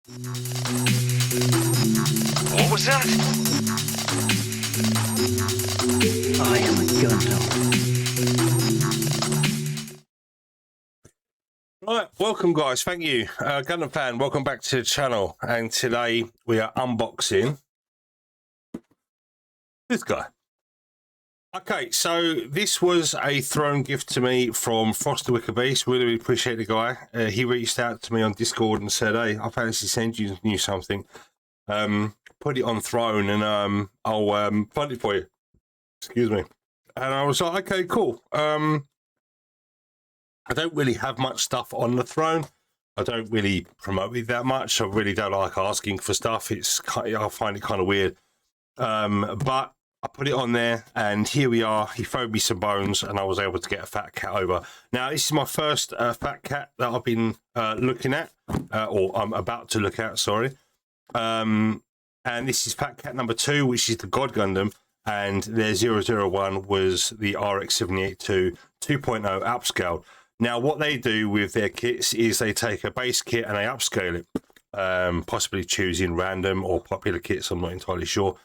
What was that? I am a gundam. Right, welcome guys, thank you. Gundam fan, welcome back to the channel. And today we are unboxing this guy. Okay, so this was a thrown gift to me from Foster Wicker Beast. Really appreciate the guy. He reached out to me on Discord and said, hey, I fancy send you something. Put it on throne and I'll fund it for you. Excuse me. And I was like, okay, cool. I don't really have much stuff on the throne. I don't really promote it that much. I really don't like asking for stuff. I find it kind of weird. But I put it on there, and here we are. He threw me some bones, and I was able to get a fat cat over. Now, this is my first fat cat that I've been looking at, or I'm about to look at, sorry. And this is fat cat number 2, which is the God Gundam, and their 001 was the RX-78-2 2.0 upscaled. Now, what they do with their kits is they take a base kit and they upscale it, possibly choosing random or popular kits, I'm not entirely sure.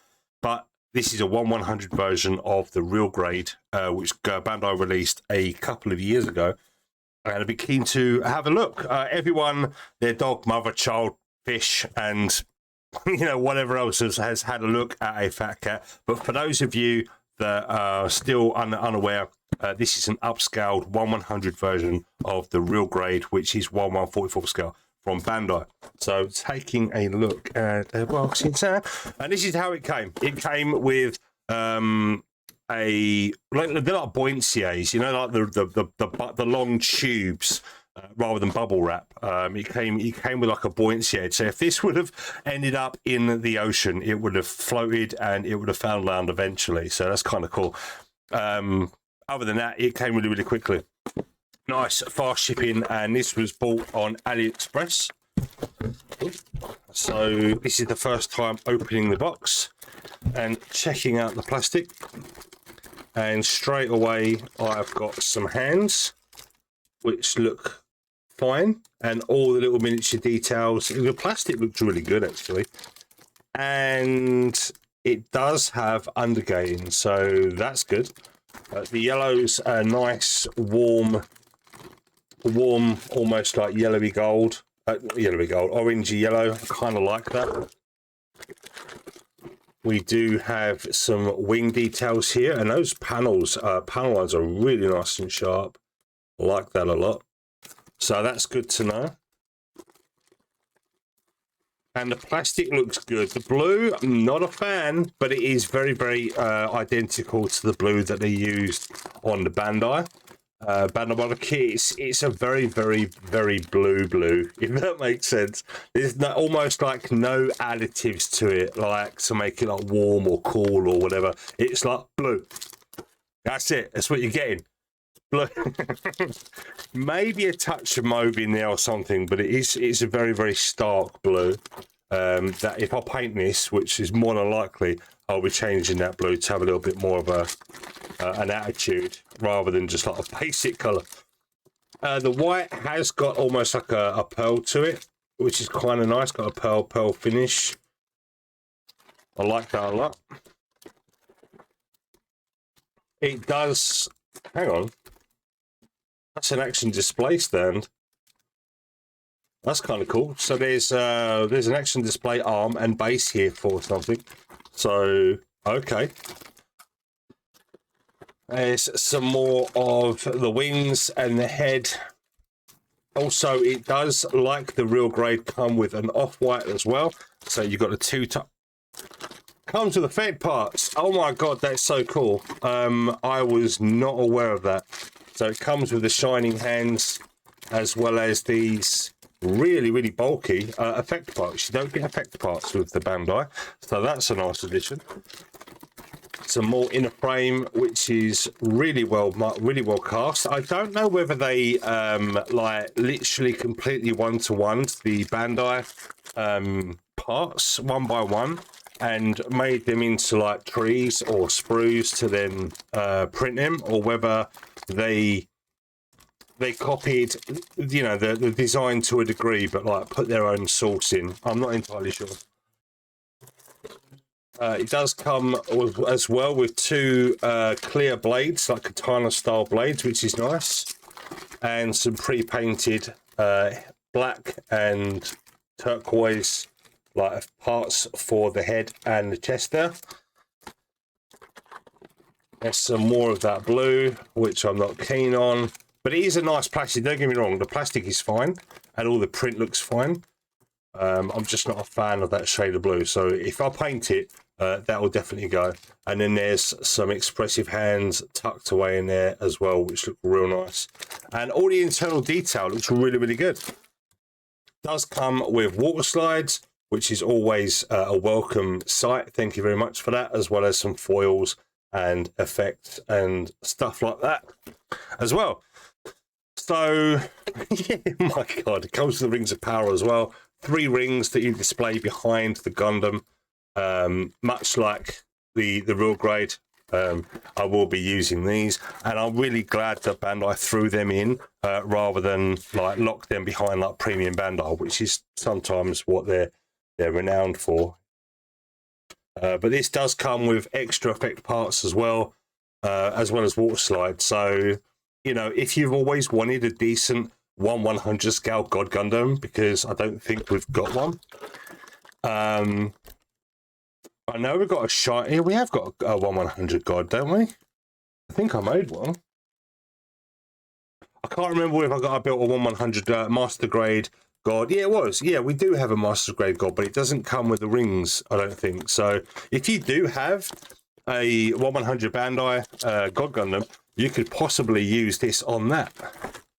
But this is a 1/100 version of the real grade, which Bandai released a couple of years ago. And I'd be keen to have a look. Everyone, their dog, mother, child, fish, and whatever else has had a look at a fat cat. But for those of you that are still unaware, this is an upscaled 1/100 version of the real grade, which is 1/144 scale from Bandai. So taking a look at the box inside, and this is how it came. It came with they're like buoyancies, like the long tubes. Rather than bubble wrap, it came with like a buoyancy aid. So if this would have ended up in the ocean, it would have floated and it would have found land eventually. So that's kind of cool. Other than that, it came really quickly. Nice fast shipping, and this was bought on AliExpress. So this is the first time opening the box and checking out the plastic, and straight away I've got some hands which look fine, and all the little miniature details. The plastic looks really good actually, and it does have undergating, so that's good. The yellow's a nice warm, almost like yellowy gold, orangey yellow. I kind of like that. We do have some wing details here, and those panel lines are really nice and sharp. I like that a lot. So that's good to know. And the plastic looks good. The blue, I'm not a fan, but it is very, very identical to the blue that they used on the Bandai. Bandai kit, it's a very, very, very blue, if that makes sense. There's almost like no additives to it, like to make it like warm or cool or whatever. It's like blue. That's it. That's what you're getting. Blue. Maybe a touch of mauve in there or something, but it's a very, very stark blue. That if I paint this, which is more than likely, I'll be changing that blue to have a little bit more of an attitude rather than just like a basic color. The white has got almost like a pearl to it, which is kind of nice. Got a pearl finish. I like that a lot. It does. Hang on. That's an action display stand. That's kind of cool. So there's an action display arm and base here for something. So okay. There's some more of the wings and the head. Also, it does, like the real grade, come with an off-white as well. So you've got the two comes with the fed parts. Oh my god, that's so cool. I was not aware of that. So it comes with the shining hands as well as these really, really bulky effect parts. You don't get effect parts with the Bandai, so that's a nice addition. Some more inner frame, which is really well cast. I don't know whether they like literally completely one-to-one the Bandai parts one by one and made them into like trees or sprues to then print them, or whether they they copied, you know, the design to a degree, but like put their own sauce in. I'm not entirely sure. It does come as well with two clear blades, like katana style blades, which is nice, and some pre-painted black and turquoise like parts for the head and the chest there. There's some more of that blue, which I'm not keen on, but it is a nice plastic. Don't get me wrong, the plastic is fine and all the print looks fine. I'm just not a fan of that shade of blue, so if I paint it, that will definitely go. And then there's some expressive hands tucked away in there as well, which look real nice. And all the internal detail looks really, really good. Does come with water slides, which is always a welcome sight. Thank you very much for that, as well as some foils and effects and stuff like that as well. So, yeah, my God, it comes with the rings of power as well. 3 rings that you display behind the Gundam, much like the real grade. I will be using these, and I'm really glad that Bandai threw them in rather than like lock them behind like premium Bandai, which is sometimes what they're renowned for. But this does come with extra effect parts as well as water slides. So, you know, if you've always wanted a decent 1/100 scale God Gundam, because I don't think we've got one. I know we've got a shot here. We have got a 1/100 God, don't we? I think I made one. I can't remember if I built a 1/100 master grade God. Yeah, it was. Yeah, we do have a master grade God, but it doesn't come with the rings, I don't think. So if you do have a 1/100 Bandai God Gundam, you could possibly use this on that.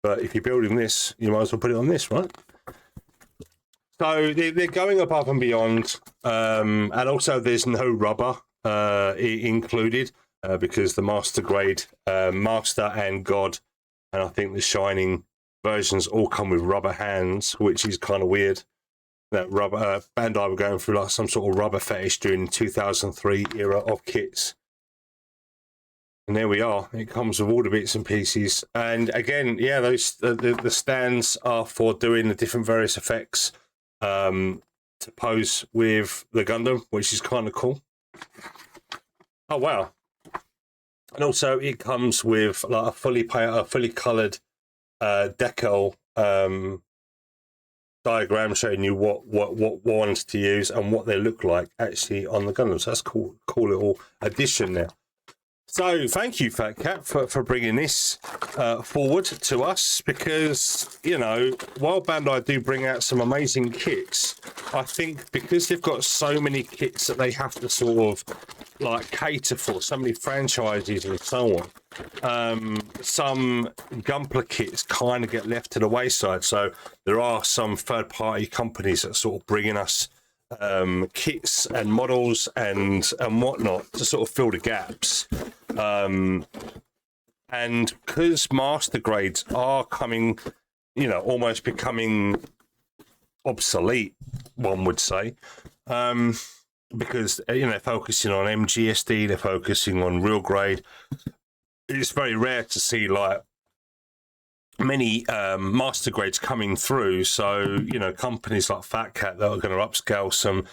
But if you're building this, you might as well put it on this, right? So they're going above and beyond. And also there's no rubber included because the master grade, master and God, and I think the shining versions all come with rubber hands, which is kind of weird. That rubber Bandai were going through like some sort of rubber fetish during the 2003 era of kits. And there we are. It comes with all the bits and pieces. And again, yeah, those the stands are for doing the different various effects to pose with the Gundam, which is kind of cool. Oh wow! And also, it comes with like a fully coloured decal diagram showing you what ones to use and what they look like actually on the Gundam. So that's cool little addition there. So thank you, Fat Cat, for bringing this forward to us, because, you know, while Bandai do bring out some amazing kits, I think because they've got so many kits that they have to sort of like cater for, so many franchises and so on, some Gunpla kits kind of get left to the wayside. So there are some third-party companies that sort of bringing us kits and models and whatnot to sort of fill the gaps. And because master grades are coming, you know, almost becoming obsolete, one would say, because, you know, they're focusing on MGSD, they're focusing on real grade. It's very rare to see like many master grades coming through. So, you know, companies like Fat Cat that are going to upscale some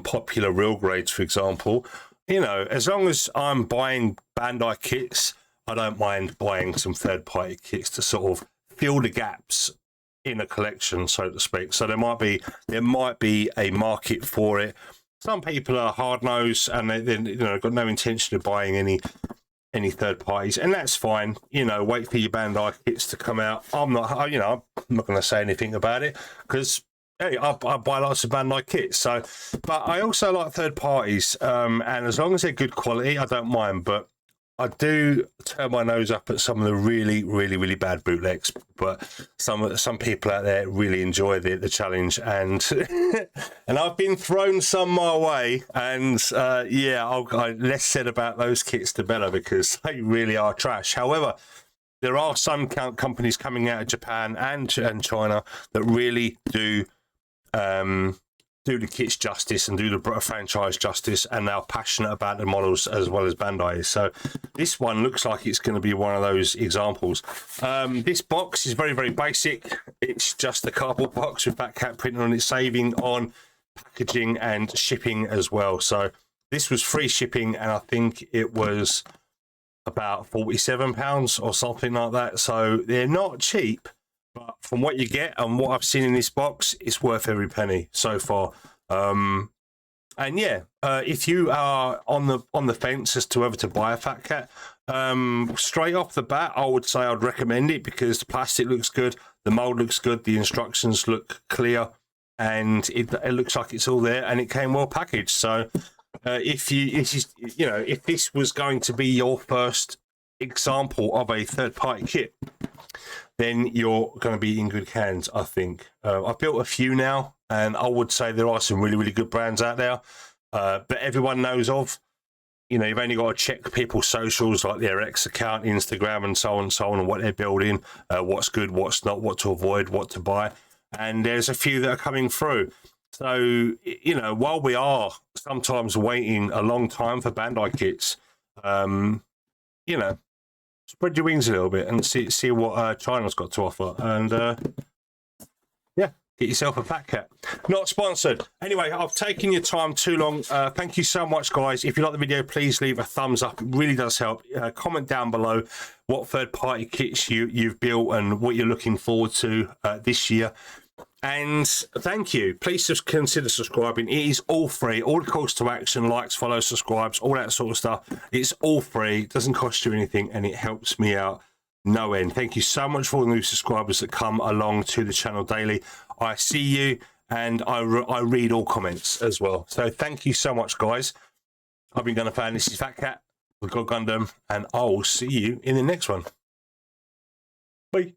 popular real grades, for example, you know, as long as I'm buying Bandai kits, I don't mind buying some third-party kits to sort of fill the gaps in a collection, so to speak. So there might be a market for it. Some people are hard-nosed and they you know, got no intention of buying any third parties, and that's fine. You know, wait for your Bandai kits to come out. I'm not going to say anything about it because hey, I buy lots of Bandai kits. So, but I also like third parties, and as long as they're good quality, I don't mind. But I do turn my nose up at some of the really, really, really bad bootlegs. But some people out there really enjoy the challenge, and and I've been thrown some my way. And yeah, less said about those kits the better, because they really are trash. However, there are some companies coming out of Japan and China that really do do the kits justice and do the franchise justice, and they're passionate about the models as well as Bandai is. So this one looks like it's going to be one of those examples. This box is very, very basic. It's just a cardboard box with Batcat printed on it, saving on packaging and shipping as well. So this was free shipping, and I think it was about £47 or something like that. So they're not cheap. But from what you get and what I've seen in this box, it's worth every penny so far. And yeah, if you are on the fence as to whether to buy a Fat Cat, straight off the bat, I would say I'd recommend it because the plastic looks good, the mold looks good, the instructions look clear, and it looks like it's all there, and it came well packaged. So if this was going to be your first example of a third-party kit, then you're going to be in good hands, I think. I've built a few now, and I would say there are some really, really good brands out there, but everyone knows of. You've only got to check people's socials, like their X account, Instagram, and so on, and what they're building, what's good, what's not, what to avoid, what to buy. And there's a few that are coming through. So, while we are sometimes waiting a long time for Bandai kits, spread your wings a little bit and see what China's got to offer, and get yourself a Fat Cat. Not sponsored. Anyway, I've taken your time too long. Thank you so much, guys. If you like the video, please leave a thumbs up. It really does help. Comment down below what third-party kits you've built and what you're looking forward to this year. And thank you. Please just consider subscribing. It is all free. All the calls to action, likes, follows, subscribes, all that sort of stuff. It's all free. It doesn't cost you anything, and it helps me out no end. Thank you so much for all the new subscribers that come along to the channel daily. I see you, and I read all comments as well. So thank you so much, guys. I've been Gunner Fan. This is Fat Cat. We've got Gundam, and I'll see you in the next one. Bye.